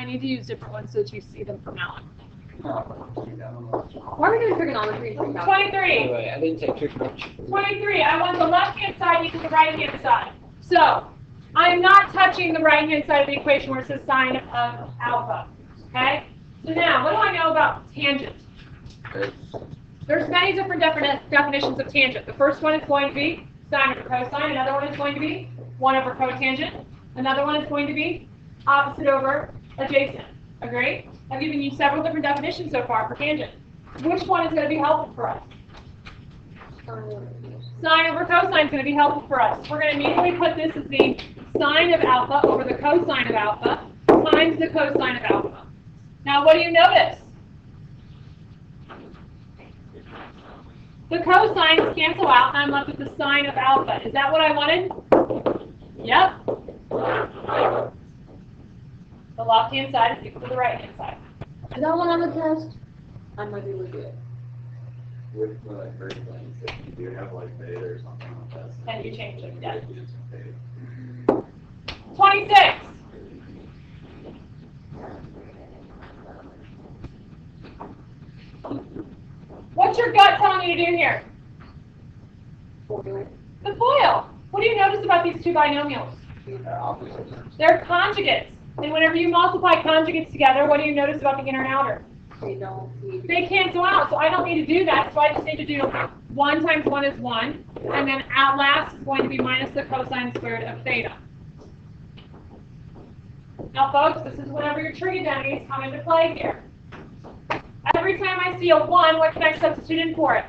need to use different ones so that you see them from now on. Why are we doing trigonometry? 23. Anyway, I didn't take too much. 23. I want the left-hand side equal the right-hand side. So I'm not touching the right-hand side of the equation where it says sine of alpha. Okay? So now, what do I know about tangent? There's many different definitions of tangent. The first one is going to be sine over cosine. Another one is going to be 1 over cotangent. Another one is going to be opposite over adjacent. Agree? I've given you several different definitions so far for tangent. Which one is going to be helpful for us? Sine over cosine is going to be helpful for us. We're going to immediately put this as the sine of alpha over the cosine of alpha times the cosine of alpha. Now, what do you notice? The cosines cancel out, and I'm left with the sine of alpha. Is that what I wanted? Yep. The left-hand side is equal to the right-hand side. Is that one on the test? I'm ready to do it. With like first things, if you do have like beta or something like that. And you change it, yeah. You do some beta. 26. What's your gut telling you to do here? The FOIL. What do you notice about these two binomials? They're conjugates. And whenever you multiply conjugates together, what do you notice about the inner and outer? They cancel out, so I don't need to do that. So I just need to do 1 times 1 is 1. And then at last is going to be minus the cosine squared of theta. Now, folks, this is whenever your trigonometries come into play here. Every time I see a 1, what can I substitute in for it?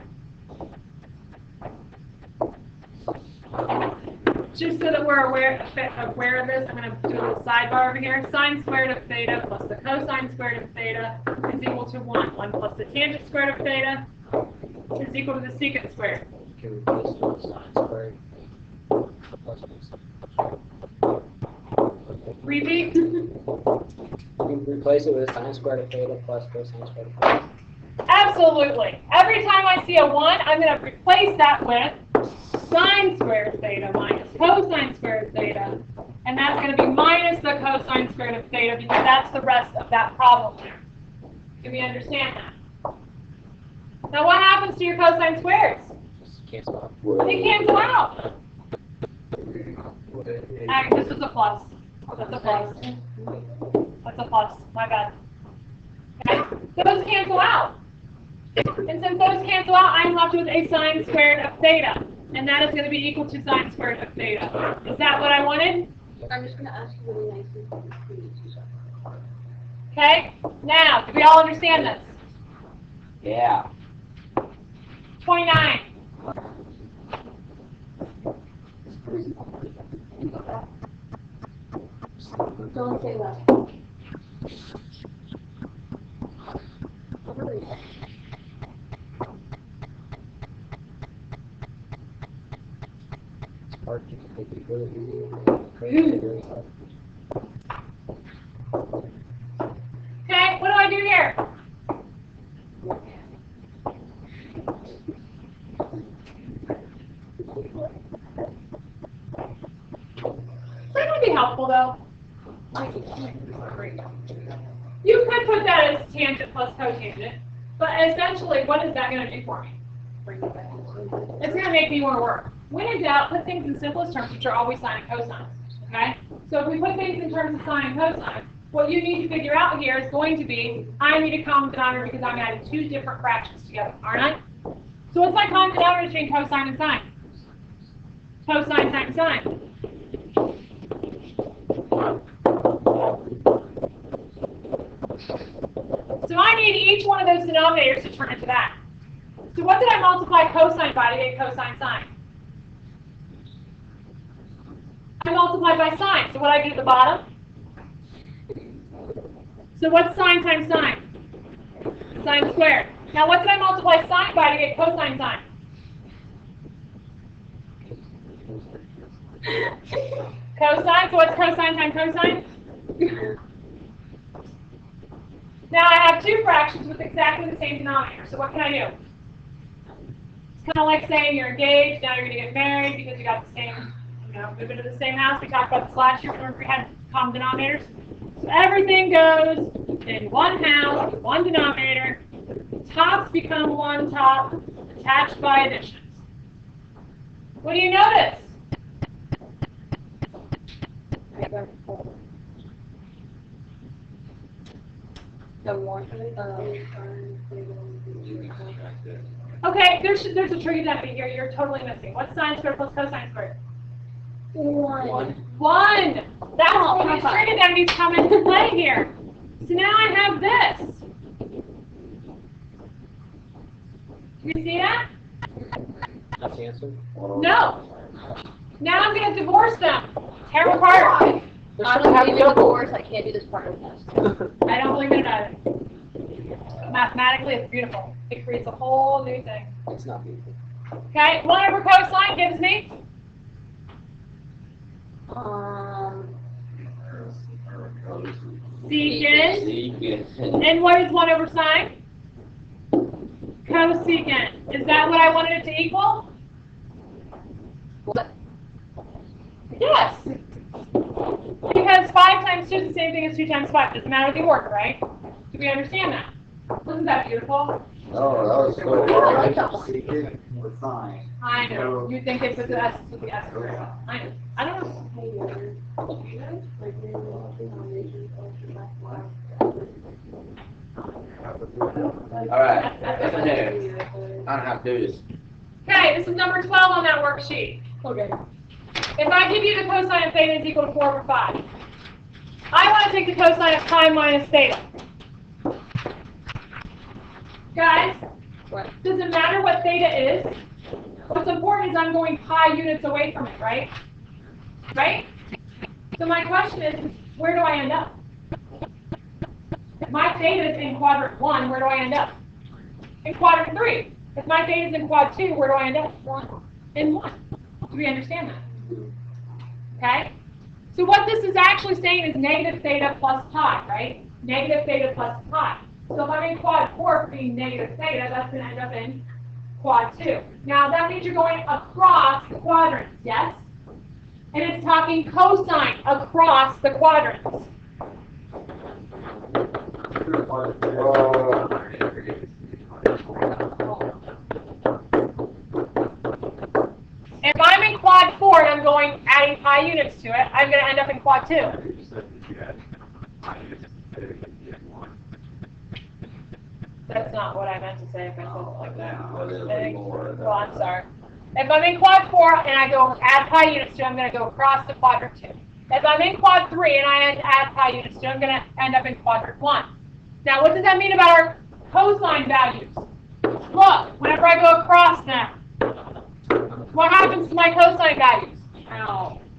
Just so that we're aware of this, I'm going to do a little sidebar over here. Sine squared of theta plus the cosine squared of theta is equal to 1. 1 plus the tangent squared of theta is equal to the secant squared. Can replace it with sine squared. Repeat. You can replace it with sine squared of theta plus cosine squared of theta. Absolutely. Every time I see a 1, I'm going to replace that with sine squared of theta minus cosine squared of theta. And that's going to be minus the cosine squared of theta because that's the rest of that problem there. Do we understand that? Now what happens to your cosine squares? Just cancel out. They cancel out. This is a plus. That's a plus. That's a plus. My bad. Okay? Those cancel out. And since those cancel out, I'm left with a sine squared of theta. And that is going to be equal to sine squared of theta. Is that what I wanted? I'm just going to ask you really nicely. Okay? Now, do we all understand this? Yeah. 29. Don't say that. It's hard to make it really easy and crazy really hard. Okay, what do I do here? That would be helpful, though. You could put that as tangent plus cotangent, but essentially, what is that going to do for me? It's going to make me more work. When in doubt, put things in simplest terms, which are always sine and cosine. Okay? So if we put things in terms of sine and cosine, what you need to figure out here is going to be, I need a common denominator because I'm adding two different fractions together, aren't I? So what's my common denominator between cosine and sine? Cosine times sine. So I need each one of those denominators to turn into that. So what did I multiply cosine by to get cosine sine? I multiplied by sine. So what I do at the bottom? So what's sine times sine? Sine squared. Now what did I multiply sine by to get cosine sine? Cosine. So what's cosine times cosine? Now I have two fractions with exactly the same denominator. So what can I do? It's kind of like saying you're engaged, now you're going to get married because you got the same, moved into the same house. We talked about this last year. Remember we had common denominators? So everything goes in one house, one denominator. Tops become one top, attached by additions. What do you notice? The one, Okay, there's a trigonometry here you're totally missing. What's sine squared plus cosine squared? one. 1. That's where these trigonometries come into play here. So now I have this. You see that? That's the answer. No. Now I'm going to divorce them. Terrible part. They're I'm still happy leaving the couple. course, I can't do this part of the test. I don't believe in it either. Mathematically, it's beautiful. It creates a whole new thing. It's not beautiful. Okay, 1 over cosine gives me secant. And what is 1 over sine? Cosecant. Is that what I wanted it to equal? What? Yes. Because 5 times 2 is the same thing as 2 times 5. Doesn't matter the order, right? Do we understand that? Wasn't that beautiful? Oh, that was so I like that hard. Secant or sine. I know. You think it's with the S with the S. I know. I don't know. Alright, that's a new. I don't have to do this. Okay, this is number 12 on that worksheet. Okay. If I give you the cosine of theta is equal to 4 over 5, I want to take the cosine of pi minus theta. Guys, What? does it matter what theta is? What's important is I'm going pi units away from it, right? Right? So my question is, where do I end up? If my theta is in quadrant 1, where do I end up? In quadrant 3. If my theta is in quad 2, where do I end up? In 1. Do we understand that? Okay? So what this is actually saying is negative theta plus pi, right? Negative theta plus pi. So if I'm in quad 4 for being negative theta, that's going to end up in quad 2. Now that means you're going across the quadrants, yes? And it's talking cosine across the quadrants. If I'm in quad 4 and I'm going adding pi units to it, I'm going to end up in quad 2. That's not what I meant to say if I said it like that. Well, I'm sorry. If I'm in quad 4 and I go add pi units to it, I'm going to go across the quadrant 2. If I'm in quad 3 and I add pi units to it, I'm going to end up in quadrant 1. Now, what does that mean about our cosine values? Look, whenever I go across them, what happens to my cosine values?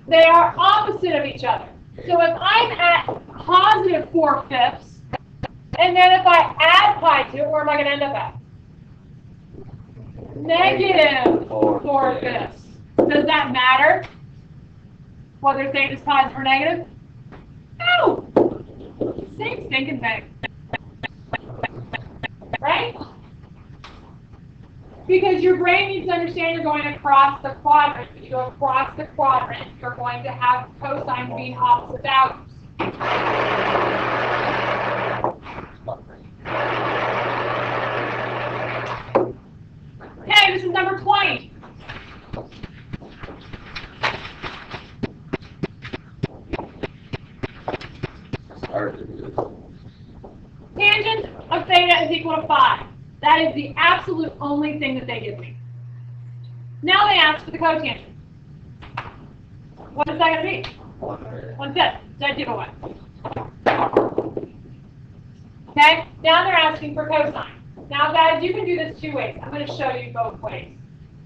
They are opposite of each other. So if I'm at positive 4/5, and then if I add pi to it, where am I going to end up at? Negative 4/5. Does that matter? Whether theta is positive or negative? No! Same stinking thing. Right? Because your brain needs to understand you're going across the quadrant. If you go across the quadrant, you're going to have cosines being opposite values. Okay, this is number 20. Tangent of theta is equal to 5. That is the absolute only thing that they give me. Now they ask for the cotangent. What is that going to be? 1/5. Dead giveaway. Okay, now they're asking for cosine. Now guys, you can do this 2 ways. I'm going to show you both ways.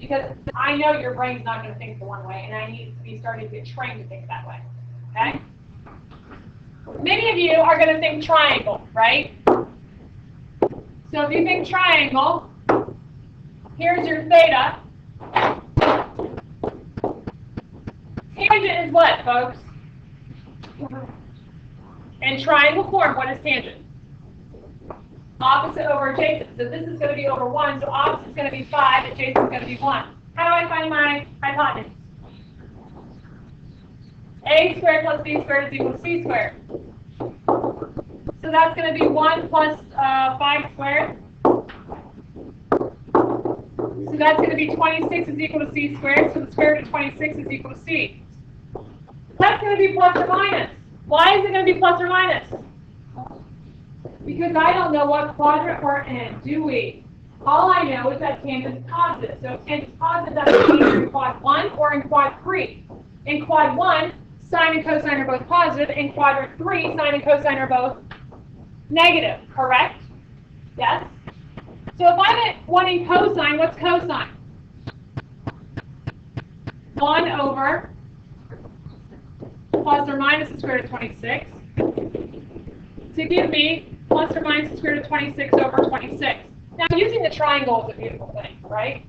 Because I know your brain's not going to think the one way, and I need to be starting to get trained to think that way. Okay? Many of you are going to think triangle, right? So if you think triangle, here's your theta. Tangent is what, folks? In triangle form, what is tangent? Opposite over adjacent. So this is going to be over 1, so opposite is going to be 5, adjacent is going to be 1. How do I find my hypotenuse? A squared plus B squared is equal to C squared. So that's going to be 1 plus 5 squared. So that's going to be 26 is equal to c squared. So the square root of 26 is equal to c. That's going to be plus or minus. Why is it going to be plus or minus? Because I don't know what quadrant we're in, do we? All I know is that tangent's positive. So if tangent's positive, that's either in quad 1 or in quad 3. In quad 1, sine and cosine are both positive. In quadrant 3, sine and cosine are both negative, correct? Yes? So if I'm wanting cosine, what's cosine? 1 over plus or minus the square root of 26 to give me plus or minus the square root of 26 over 26. Now, using the triangle is a beautiful thing, right?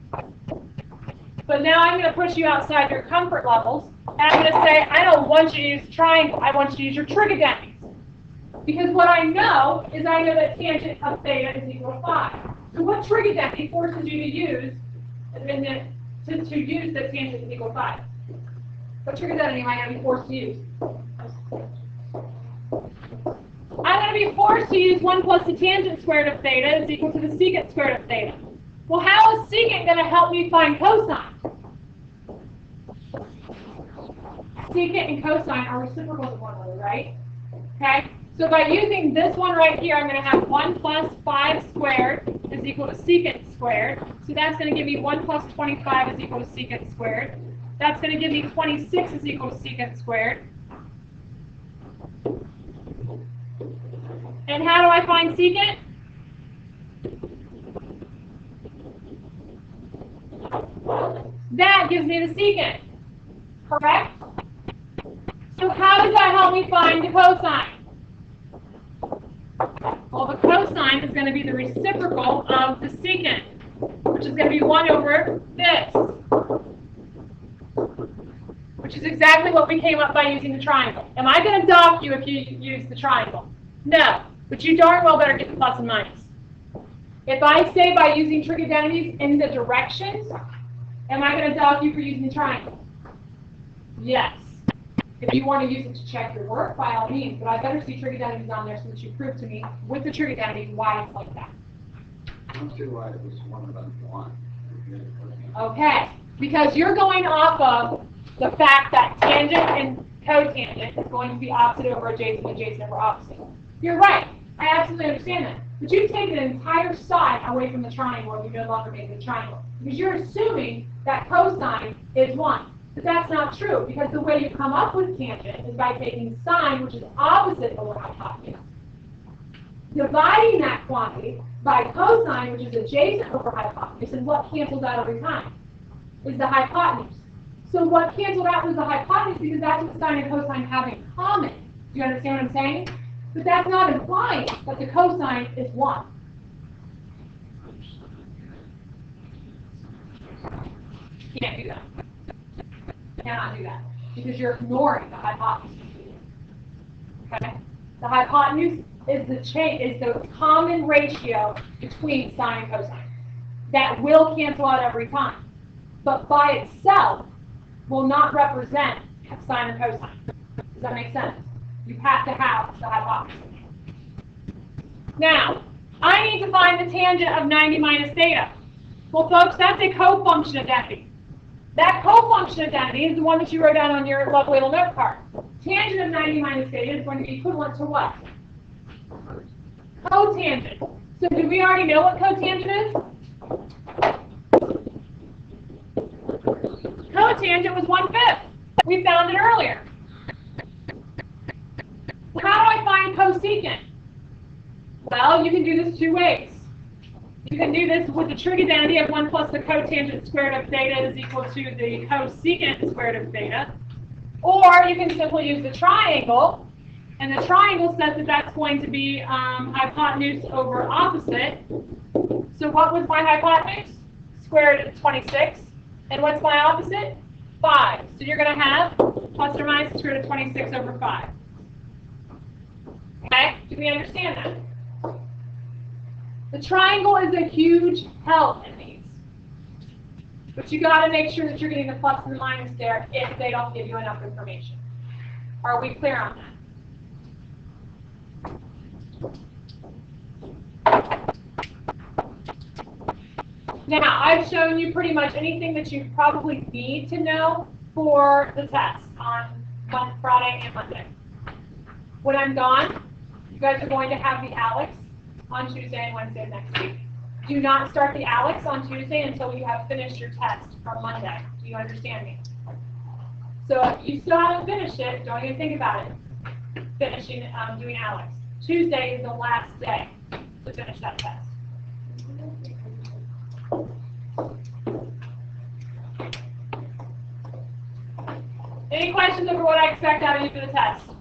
But now I'm going to push you outside your comfort levels, and I'm going to say, I don't want you to use triangle. I want you to use your trigonometries. Because what I know is I know that tangent of theta is equal to 5. So what trigonometry forces you to use to use that tangent is equal to 5? What trigonometry am I going to be forced to use? I'm going to be forced to use 1 plus the tangent squared of theta is equal to the secant squared of theta. Well, how is secant going to help me find cosine? Secant and cosine are reciprocals of one another, right? Okay? So by using this one right here, I'm going to have 1 plus 5 squared is equal to secant squared. So that's going to give me 1 plus 25 is equal to secant squared. That's going to give me 26 is equal to secant squared. And how do I find secant? That gives me the secant, correct? So how does that help me find the cosine? Well, the cosine is going to be the reciprocal of the secant, which is going to be 1 over this, which is exactly what we came up by using the triangle. Am I going to dock you if you use the triangle? No, but you darn well better get the plus and minus. If I say by using trigonometries in the directions, am I going to dock you for using the triangle? Yes. If you want to use it to check your work, by all means, but I better see trigonometries on there so that you prove to me with the trigonometry why it's like that. I don't see why it was 1 Okay, because you're going off of the fact that tangent and cotangent is going to be opposite over adjacent, adjacent over opposite. You're right. I absolutely understand that. But you've taken an entire side away from the triangle and you no longer make the triangle. Because you're assuming that cosine is 1. But that's not true, because the way you come up with tangent is by taking sine, which is opposite over hypotenuse, dividing that quantity by cosine, which is adjacent over hypotenuse, and what cancels out every time is the hypotenuse. So what canceled out was the hypotenuse, because that's what sine and cosine have in common. Do you understand what I'm saying? But that's not implying that the cosine is 1. You can't do that. You cannot do that, because you're ignoring the hypotenuse. Okay? The hypotenuse is the common ratio between sine and cosine. That will cancel out every time. But by itself will not represent sine and cosine. Does that make sense? You have to have the hypotenuse. Now, I need to find the tangent of 90 minus theta. Well, folks, that's a cofunction identity. That cofunction identity is the one that you wrote down on your lovely little note card. Tangent of 90 minus theta is going to be equivalent to what? Cotangent. So do we already know what cotangent is? Cotangent was 1/5. We found it earlier. How do I find cosecant? Well, you can do this 2 ways. You can do this with the trigonometry of 1 plus the cotangent squared of theta is equal to the cosecant squared of theta. Or you can simply use the triangle, and the triangle says that that's going to be hypotenuse over opposite. So what was my hypotenuse? Square root of 26. And what's my opposite? 5. So you're going to have plus or minus the square root of 26 over 5. Okay? Do we understand that? The triangle is a huge help in these. But you got to make sure that you're getting the plus and the minus there if they don't give you enough information. Are we clear on that? Now, I've shown you pretty much anything that you probably need to know for the test on Friday and Monday. When I'm gone, you guys are going to have the ALEX on Tuesday and Wednesday of next week. Do not start the ALEX on Tuesday until you have finished your test for Monday. Do you understand me? So if you still haven't finished it, don't even think about it. Finishing doing ALEX. Tuesday is the last day to finish that test. Any questions over what I expect out of you for the test?